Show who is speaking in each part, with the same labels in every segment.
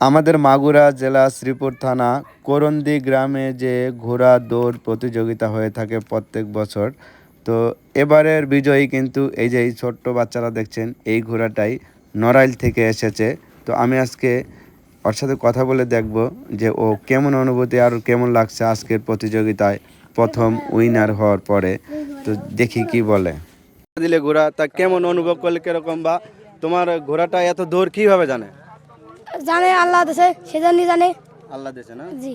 Speaker 1: আমাদের মাগুরা জেলা শ্রীপুর থানা করন্দি গ্রামে যে ঘোড়া দৌড় প্রতিযোগিতা হয়ে থাকে প্রত্যেক বছর। তো এবারের বিজয়ী কিন্তু এই যে এই ছোট্ট বাচ্চারা দেখছেন, এই ঘোড়াটাই নড়াইল থেকে এসেছে। তো আমি আজকে ওর সাথে কথা বলে দেখব যে ও কেমন অনুভূতি আর কেমন লাগছে আজকের প্রতিযোগিতায় প্রথম উইনার হওয়ার পরে। তো দেখি কি বলে। দিলে ঘোড়া তা কেমন অনুভব করলে, কিরকম, বা তোমার ঘোড়াটা এত দৌড় কিভাবে জানে?
Speaker 2: জানে আল্লাহ দেশে, সেজন্যই জানে।
Speaker 1: আল্লাহ দেশে না?
Speaker 2: জি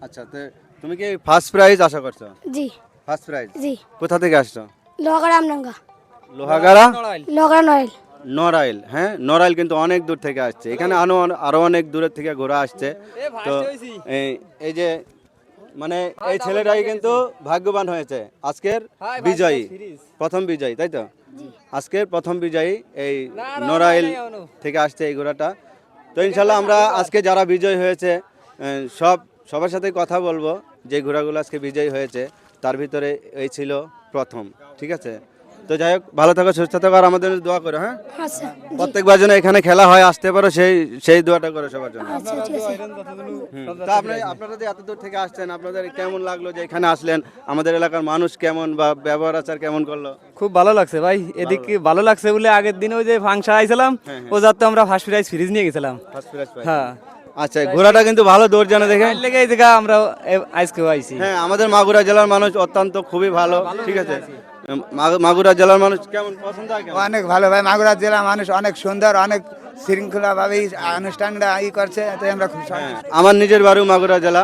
Speaker 1: আচ্ছা, তো তুমি কি ফার্স্ট প্রাইজ আশা করছো?
Speaker 2: জি
Speaker 1: ফার্স্ট প্রাইজ?
Speaker 2: জি।
Speaker 1: কোথা থেকে আসছো?
Speaker 2: লোহাগাড়া আমডাঙ্গা।
Speaker 1: লোহাগাড়া
Speaker 2: লোহাগাড়া নড়াইল।
Speaker 1: নড়াইল। হ্যাঁ, নড়াইল কিন্তু অনেক দূর থেকে আসছে, এখানে আরো অনেক দূরের থেকে ঘোড়া আসছে। তো এই যে মানে এই ছেলেটাই কিন্তু ভাগ্যবান হয়েছে আজকের বিজয়ী, প্রথম বিজয়ী, তাই তো? আজকের প্রথম বিজয়ী এই নড়াইল থেকে আসছে এই ঘোড়াটা। তো ইনশাল্লাহ আমরা আজকে যারা বিজয়ী হয়েছে সবার সাথে কথা বলবো। যে ঘোড়াগুলো আজকে বিজয়ী হয়েছে তার ভিতরে এই ছিল প্রথম। ঠিক আছে, তো যাই হোক, ভালো থাকো, সুস্থ থাকো, আর আমাদের দোয়া করো। হ্যাঁ,
Speaker 2: আচ্ছা
Speaker 1: প্রত্যেকবার যেন এখানে খেলা হয় আসতে পারো, সেই দোয়াটা করো সবার জন্য।
Speaker 2: আচ্ছা ঠিক আছে।
Speaker 1: তা আপনারা যে এত দূর থেকে আসছেন, আপনাদের কেমন লাগলো যে এখানে আসলেন? আমাদের এলাকার মানুষ কেমন বা ব্যবহার আচার কেমন করলো?
Speaker 3: খুব ভালো লাগছে ভাই, এদিকে ভালো লাগছে বলে আগের দিন ওই যে ফাংশন আইছিলাম, ও যাতে আমরা ফার্স্ট প্রাইজ ফ্রিজ নিয়ে গেছিলাম। হ্যাঁ,
Speaker 1: আচ্ছা, ঘোড়াটা কিন্তু ভালো দৌড় জানে দেখে
Speaker 3: লেগে এই জায়গা আমরা আজকেও আইছি।
Speaker 1: হ্যাঁ, আমাদের মাগুরা জেলার মানুষ অত্যন্ত খুবই ভালো। ঠিক আছে, মাগুরা জেলার মানুষ কেমন পছন্দ হয়?
Speaker 4: অনেক ভালো ভাই, মাগুরা জেলা মানুষ অনেক সুন্দর, অনেক শৃঙ্খলা ভাবে অনুষ্ঠানটা করছে, তাই আমরা খুব
Speaker 1: আমার নিজের বাড়িও মাগুরা জেলা।